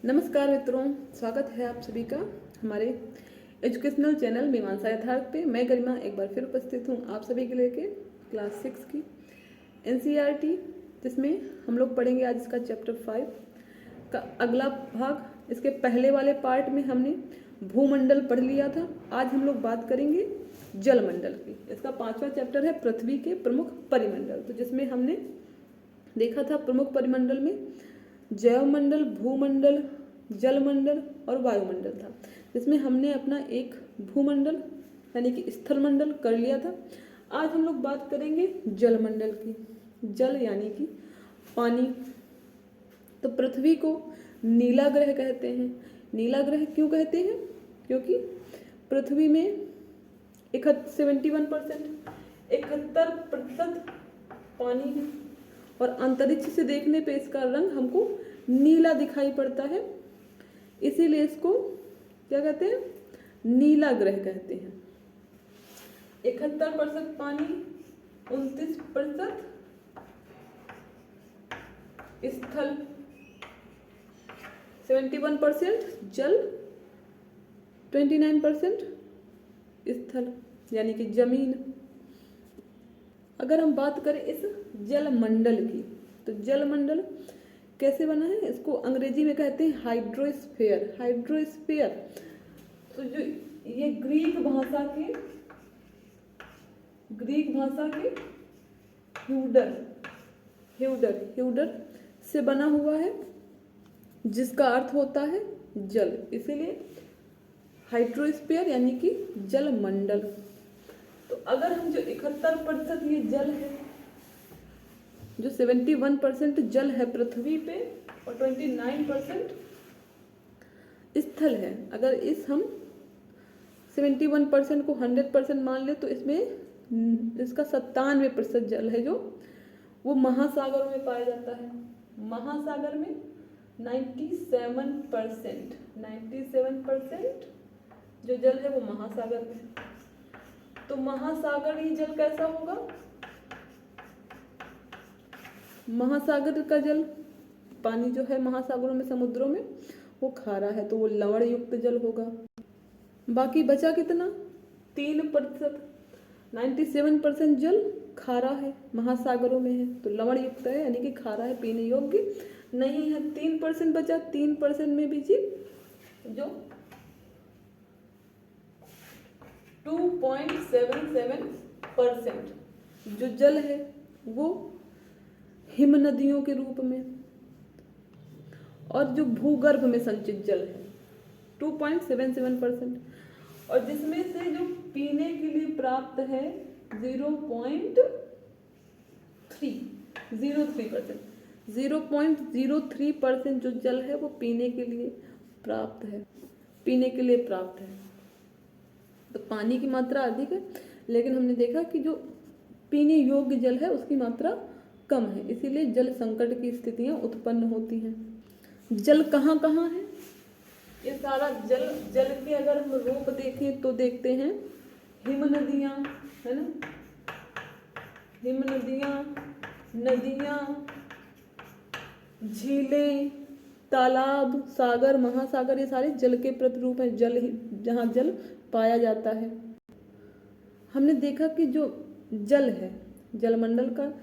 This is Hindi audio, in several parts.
नमस्कार मित्रों, स्वागत है आप सभी का हमारे एजुकेशनल चैनल मीमांसा यथार्थ पे। मैं गरिमा एक बार फिर उपस्थित हूँ आप सभी के लेके क्लास 6 की एनसीईआरटी, जिसमें हम लोग पढ़ेंगे आज इसका चैप्टर 5 का अगला भाग। इसके पहले वाले पार्ट में हमने भूमंडल पढ़ लिया था। आज हम लोग बात करेंगे जलमंडल की। इसका 5वां चैप्टर है पृथ्वी के प्रमुख परिमंडल। तो जिसमें हमने देखा था प्रमुख परिमंडल में जैवमंडल, भूमंडल, जलमंडल और वायुमंडल था, जिसमें हमने अपना एक भूमंडल यानी कि स्थलमंडल कर लिया था। आज हम लोग बात करेंगे जलमंडल की। जल यानी कि पानी। तो पृथ्वी को नीला ग्रह कहते हैं। नीला ग्रह क्यों कहते हैं? क्योंकि पृथ्वी में 71% पानी है और अंतरिक्ष से देखने पे इसका रंग हमको नीला दिखाई पड़ता है, इसीलिए इसको क्या कहते हैं? नीला ग्रह कहते हैं। 71% पानी, 29% स्थल, 71% जल, 29% स्थल यानी कि जमीन। अगर हम बात करें इस जलमंडल की, तो जलमंडल कैसे बना है? इसको अंग्रेजी में कहते हैं हाइड्रोस्फीयर। हाइड्रोस्फीयर तो जो ये ग्रीक भाषा के ह्यूडर से बना हुआ है, जिसका अर्थ होता है जल। इसीलिए हाइड्रोस्फीयर यानी कि जलमंडल। तो अगर हम जो 71% ये जल है, जो 71% जल है पृथ्वी पे और 29% स्थल है, अगर इस हम 71% को 100% मान ले तो इसमें इसका 97% जल है जो वो महासागरों में पाया जाता है। महासागर में 97% जो जल है वो महासागर में। तो महासागरीय जल कैसा होगा? महासागर का जल, पानी जो है महासागरों में, समुद्रों में, वो खारा है, तो वो लवण युक्त जल होगा। बाकी बचा कितना? 3%। 97% जल खारा है, महासागरों में है, तो लवण युक्त है यानी कि खारा है, पीने योग्य नहीं है। 3% बचा। 3% में भी जी जो 2.77% जो जल है वो हिम नदियों के रूप में, और जो भूगर्भ में संचित जल है 2.77%, और जिसमें से जो पीने के लिए प्राप्त है 0.03% जो जल है वो पीने के लिए प्राप्त है। तो पानी की मात्रा अधिक है, लेकिन हमने देखा कि जो पीने योग्य जल है उसकी मात्रा कम है, इसीलिए जल संकट की स्थितियां उत्पन्न होती हैं। जल कहाँ कहाँ है? ये सारा जल के अगर हम रूप देखें तो देखते हैं हिम नदियाँ, है ना, हिम नदियाँ, नदियाँ, झीलें, तालाब, सागर, महासागर, ये सारे जल के प्रतिरूप हैं। जल ही जहाँ जल पाया जाता है। हमने देखा कि जो जल है जलमंडल का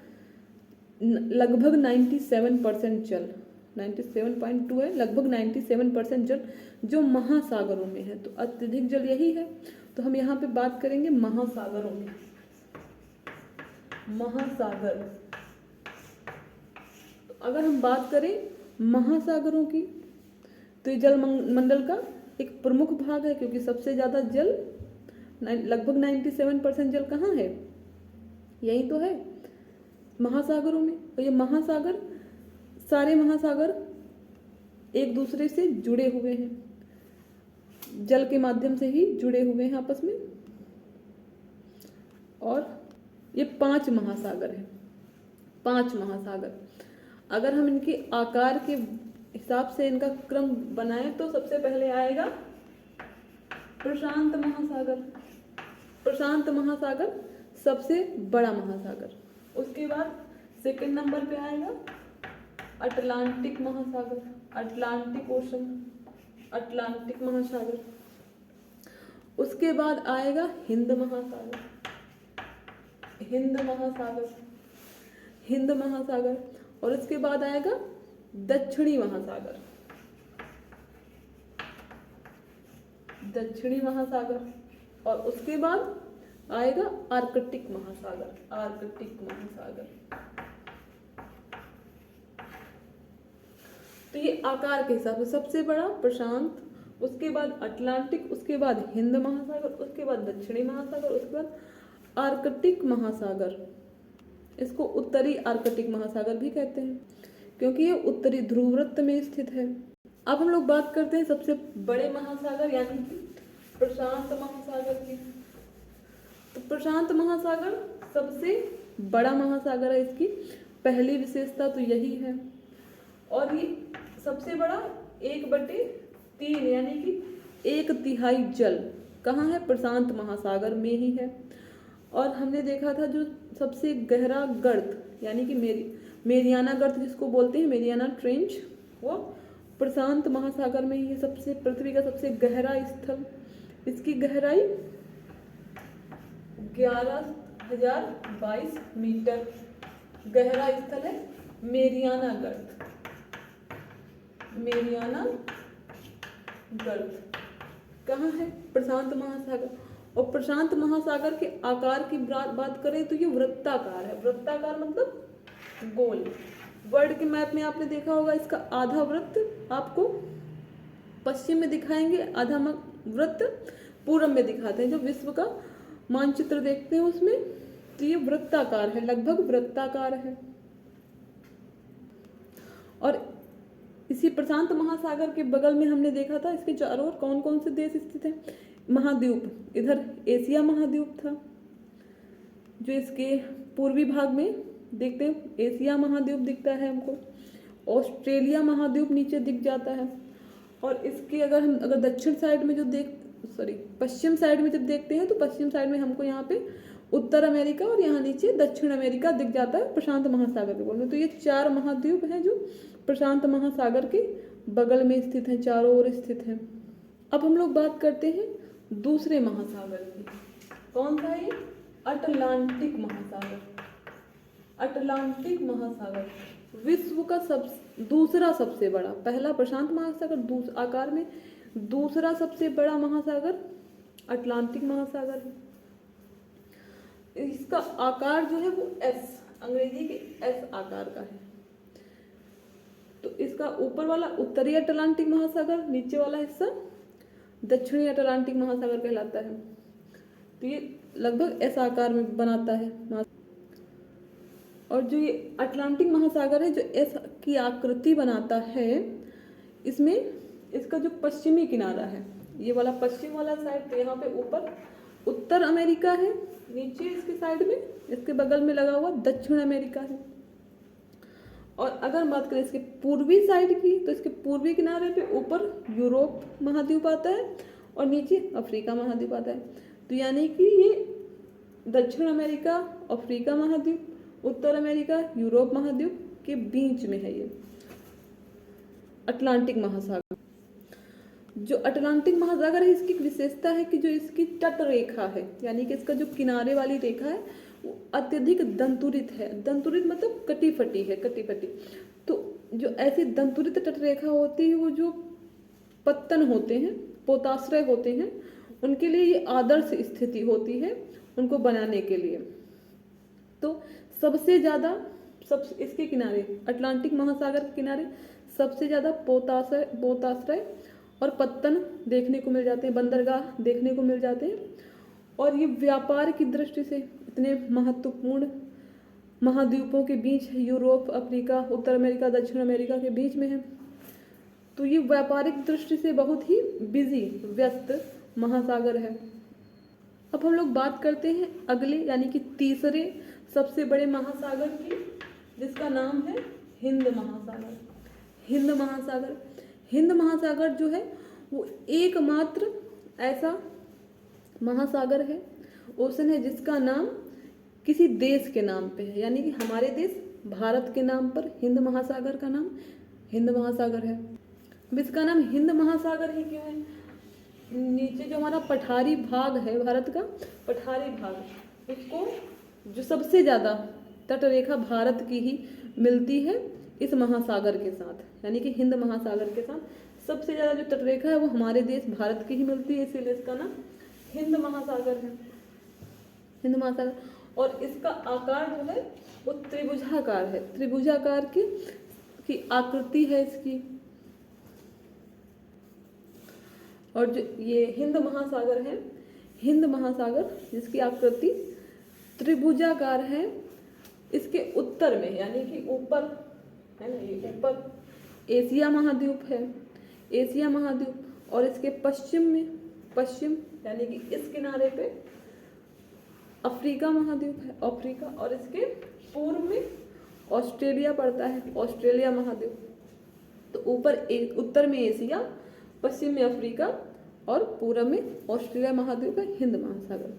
लगभग 97% जल, 97.2 है, लगभग 97% जल जो महासागरों में है। तो अत्यधिक जल यही है। तो हम यहाँ पे बात करेंगे महासागरों में। महासागर, तो अगर हम बात करें महासागरों की, तो ये जल मंडल का एक प्रमुख भाग है, क्योंकि सबसे ज्यादा जल लगभग 97% जल कहाँ है? यही तो है, महासागरों में। तो ये महासागर, सारे महासागर एक दूसरे से जुड़े हुए हैं, जल के माध्यम से ही जुड़े हुए हैं आपस में। और ये 5 महासागर हैं। 5 महासागर, अगर हम इनके आकार के हिसाब से इनका क्रम बनाएं तो सबसे पहले आएगा प्रशांत महासागर। प्रशांत महासागर सबसे बड़ा महासागर। उसके बाद सेकंड नंबर पे आएगा अटलांटिक महासागर। अटलांटिक ओशन, अटलांटिक महासागर। उसके बाद आएगा हिंद महासागर, हिंद महासागर, हिंद महासागर। और उसके बाद आएगा दक्षिणी महासागर, दक्षिणी महासागर। और उसके बाद आएगा आर्कटिक महासागर, आर्कटिक महासागर। तो ये आकार के हिसाब से सबसे बड़ा प्रशांत, उसके बाद अटलांटिक, उसके बाद हिंद महासागर, उसके बाद दक्षिणी महासागर, उसके बाद आर्कटिक महासागर। इसको उत्तरी आर्कटिक महासागर भी कहते हैं क्योंकि ये उत्तरी ध्रुव वृत्त में स्थित है। अब हम लोग बात करते हैं सबसे बड़े महासागर यानी कि प्रशांत महासागर की। तो प्रशांत महासागर सबसे बड़ा महासागर है, इसकी पहली विशेषता तो यही है। और ये सबसे बड़ा 1/3 यानी कि 1/3 जल कहाँ है? प्रशांत महासागर में ही है। और हमने देखा था जो सबसे गहरा गर्त यानी कि मेरियाना गर्त जिसको बोलते हैं, मेरियाना ट्रेंच, वो प्रशांत महासागर में ही है। सबसे पृथ्वी का सबसे गहरा स्थल, इसकी गहराई 11,022 मीटर गहरा स्थल है मेरियाना गर्त, मेरियाना गर्त कहाँ है? प्रशांत महासागर। और प्रशांत महासागर के आकार की बात करें तो ये वृत्ताकार है। वृत्ताकार मतलब गोल। वर्ल्ड के मैप में आपने देखा होगा इसका आधा वृत्त आपको पश्चिम में दिखाएंगे, आधा वृत्त पूरब में दिखाते हैं। जो विश्व का मानचित्र देखते हैं उसमें तो ये वृत्ताकार है, लगभग वृत्ताकार है। और इसी प्रशांत महासागर के बगल में हमने देखा था इसके चारों ओर कौन कौन से देश स्थित हैं? महाद्वीप। इधर एशिया महाद्वीप था जो इसके पूर्वी भाग में देखते हैं, एशिया महाद्वीप दिखता है हमको। ऑस्ट्रेलिया महाद्वीप नीचे दिख जाता है। और इसके अगर दक्षिण साइड में जो पश्चिम साइड में जब देखते हैं तो पश्चिम साइड में हमको यहाँ पे उत्तर अमेरिका और यहाँ नीचे दक्षिण अमेरिका दिख जाता है प्रशांत महासागर के बगल में। तो ये 4 महाद्वीप हैं जो प्रशांत महासागर के बगल में स्थित हैं, चारों ओर स्थित हैं। अब हम लोग बात करते हैं दूसरे महासागर की। कौन सा है ये? अटलांटिक महासागर। अटलांटिक महासागर विश्व का दूसरा सबसे बड़ा, पहला प्रशांत महासागर, आकार में दूसरा सबसे बड़ा महासागर अटलांटिक महासागर है। इसका आकार जो है वो एस, अंग्रेजी के एस आकार का है। तो इसका ऊपर वाला उत्तरी अटलांटिक महासागर, नीचे वाला हिस्सा दक्षिणी अटलांटिक महासागर कहलाता है। तो ये लगभग एस आकार में बनाता है। और जो ये अटलांटिक महासागर है जो एस की आकृति बनाता है, इसमें इसका जो पश्चिमी किनारा है, ये वाला पश्चिम वाला साइड, तो यहाँ पे ऊपर उत्तर अमेरिका है, नीचे इसके साइड में इसके बगल में लगा हुआ दक्षिण अमेरिका है। और अगर बात करें इसके पूर्वी साइड की तो इसके पूर्वी किनारे पे ऊपर यूरोप महाद्वीप आता है और नीचे अफ्रीका महाद्वीप आता है। तो यानी कि ये दक्षिण अमेरिका, अफ्रीका महाद्वीप, उत्तर अमेरिका, यूरोप महाद्वीप के बीच में है ये अटलांटिक महासागर। जो अटलांटिक महासागर है इसकी विशेषता है कि जो इसकी तट रेखा है यानी कि इसका जो किनारे वाली रेखा है वो अत्यधिक दंतुरित है। दंतुरित मतलब कटी फटी है, कटी फटी। तो जो ऐसी दंतुरित तट रेखा होती है वो जो पत्तन होते हैं, पोताश्रय होते हैं, उनके लिए ये आदर्श स्थिति होती है उनको बनाने के लिए। तो सबसे ज़्यादा इसके किनारे, अटलांटिक महासागर के किनारे सबसे ज़्यादा पोताश्रय और पत्तन देखने को मिल जाते हैं, बंदरगाह देखने को मिल जाते हैं। और ये व्यापार की दृष्टि से इतने महत्वपूर्ण महाद्वीपों के बीच है, यूरोप, अफ्रीका, उत्तर अमेरिका, दक्षिण अमेरिका के बीच में है। तो ये व्यापारिक दृष्टि से बहुत ही बिजी, व्यस्त महासागर है। अब हम लोग बात करते हैं अगले यानी कि तीसरे सबसे बड़े महासागर की, जिसका नाम है हिंद महासागर। हिंद महासागर, हिंद महासागर जो है वो एकमात्र ऐसा महासागर है, ओशन है, जिसका नाम किसी देश के नाम पे है। यानी कि हमारे देश भारत के नाम पर हिंद महासागर का नाम हिंद महासागर है। अब इसका नाम हिंद महासागर ही क्यों है? नीचे जो हमारा पठारी भाग है भारत का, पठारी भाग, उसको जो सबसे ज़्यादा तटरेखा भारत की ही मिलती है इस महासागर के साथ, यानी कि हिंद महासागर के साथ सबसे ज़्यादा जो तटरेखा है वो हमारे देश भारत की ही मिलती है, इसीलिए इसका नाम हिंद महासागर है, हिंद महासागर। और इसका आकार जो है वो त्रिभुजाकार है, त्रिभुजाकार की आकृति है इसकी। और जो ये हिंद महासागर है, हिंद महासागर जिसकी आकृति त्रिभुजाकार है, इसके उत्तर में यानी कि ऊपर है ना, ये ऊपर एशिया महाद्वीप है, एशिया महाद्वीप, और इसके पश्चिम में, पश्चिम यानी कि इस किनारे पे अफ्रीका महाद्वीप है, अफ्रीका, और इसके पूर्व में ऑस्ट्रेलिया पड़ता है, ऑस्ट्रेलिया महाद्वीप। तो उत्तर में एशिया, पश्चिम में अफ्रीका और पूर्व में ऑस्ट्रेलिया महाद्वीप है, हिंद महासागर।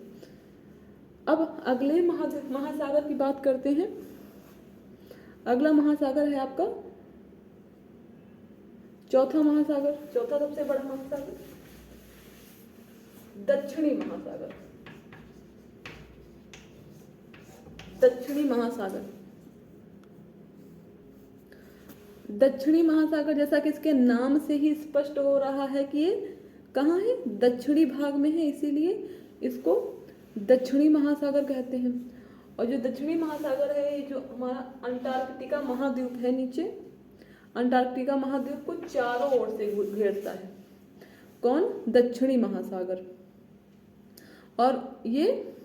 अब अगले महासागर की बात करते हैं। अगला महासागर है आपका चौथा महासागर, चौथा सबसे बड़ा महासागर दक्षिणी महासागर, दक्षिणी महासागर। दक्षिणी महासागर जैसा कि इसके नाम से ही स्पष्ट हो रहा है कि ये कहाँ है, दक्षिणी भाग में है, इसीलिए इसको दक्षिणी महासागर कहते हैं। और जो दक्षिणी महासागर है, ये जो हमारा अंटार्कटिका महाद्वीप है नीचे, अंटार्कटिका महाद्वीप को चारों ओर से घेरता है। कौन? दक्षिणी महासागर। और ये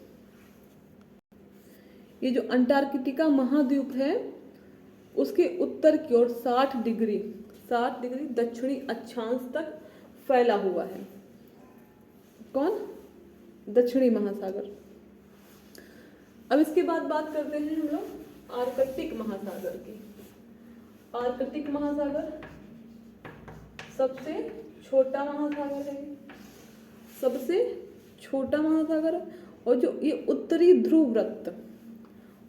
जो अंटार्कटिका महाद्वीप है उसके उत्तर की ओर 60 डिग्री दक्षिणी अक्षांश तक फैला हुआ है। कौन? दक्षिणी महासागर। अब इसके बाद बात करते हैं हम लोग आर्कटिक महासागर की। आर्कटिक महासागर सबसे छोटा महासागर है, सबसे छोटा महासागर। और जो ये उत्तरी ध्रुव वृत्त,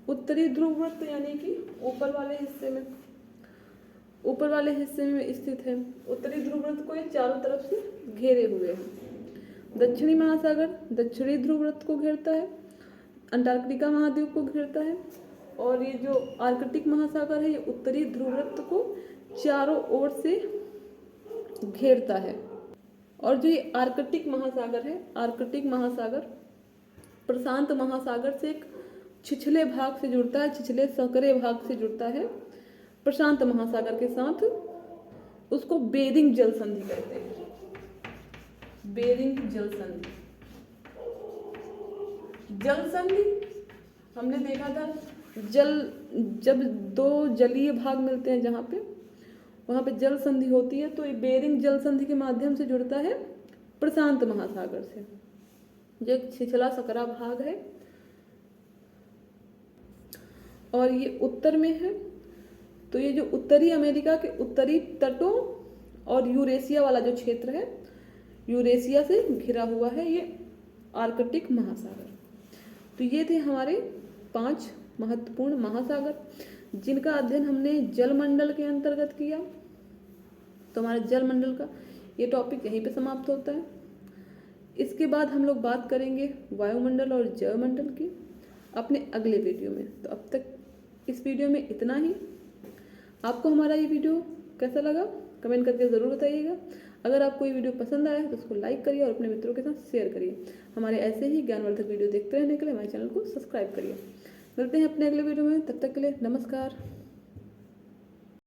उत्तरी ध्रुव वृत्त यानी कि ऊपर वाले हिस्से में स्थित है। उत्तरी ध्रुव वृत्त को ये चारों तरफ से घेरे हुए हैं। दक्षिणी महासागर दक्षिणी ध्रुव वृत्त को घेरता है, अंटार्कटिका महाद्वीप को घेरता है, और ये जो आर्कटिक महासागर है ये उत्तरी ध्रुव वृत्त को चारों ओर से घेरता है। और जो ये आर्कटिक महासागर है, आर्कटिक महासागर प्रशांत महासागर से एक छिछले भाग से जुड़ता है, छिछले संकरे भाग से जुड़ता है प्रशांत महासागर के साथ। उसको बेरिंग जल संधि कहते हैं, बेरिंग जल संधि। जल संधि हमने देखा था, जब दो जलीय भाग मिलते हैं जहाँ पे, वहाँ पे जल संधि होती है। तो ये बेरिंग जल संधि के माध्यम से जुड़ता है प्रशांत महासागर से, जो एक छिछला सकरा भाग है। और ये उत्तर में है, तो ये जो उत्तरी अमेरिका के उत्तरी तटों और यूरेशिया वाला जो क्षेत्र है, यूरेशिया से घिरा हुआ है ये आर्कटिक महासागर। तो ये थे हमारे 5 महत्वपूर्ण महासागर जिनका अध्ययन हमने जलमंडल के अंतर्गत किया। तो हमारे जलमंडल का ये टॉपिक यहीं पे समाप्त होता है। इसके बाद हम लोग बात करेंगे वायुमंडल और जलमंडल की अपने अगले वीडियो में। तो अब तक इस वीडियो में इतना ही। आपको हमारा ये वीडियो कैसा लगा कमेंट करके ज़रूर बताइएगा। अगर आपको ये वीडियो पसंद आया तो उसको लाइक करिए और अपने मित्रों के साथ शेयर करिए। हमारे ऐसे ही ज्ञानवर्धक वीडियो देखते रहने के लिए हमारे चैनल को सब्सक्राइब करिए। मिलते हैं अपने अगले वीडियो में, तब तक के लिए नमस्कार।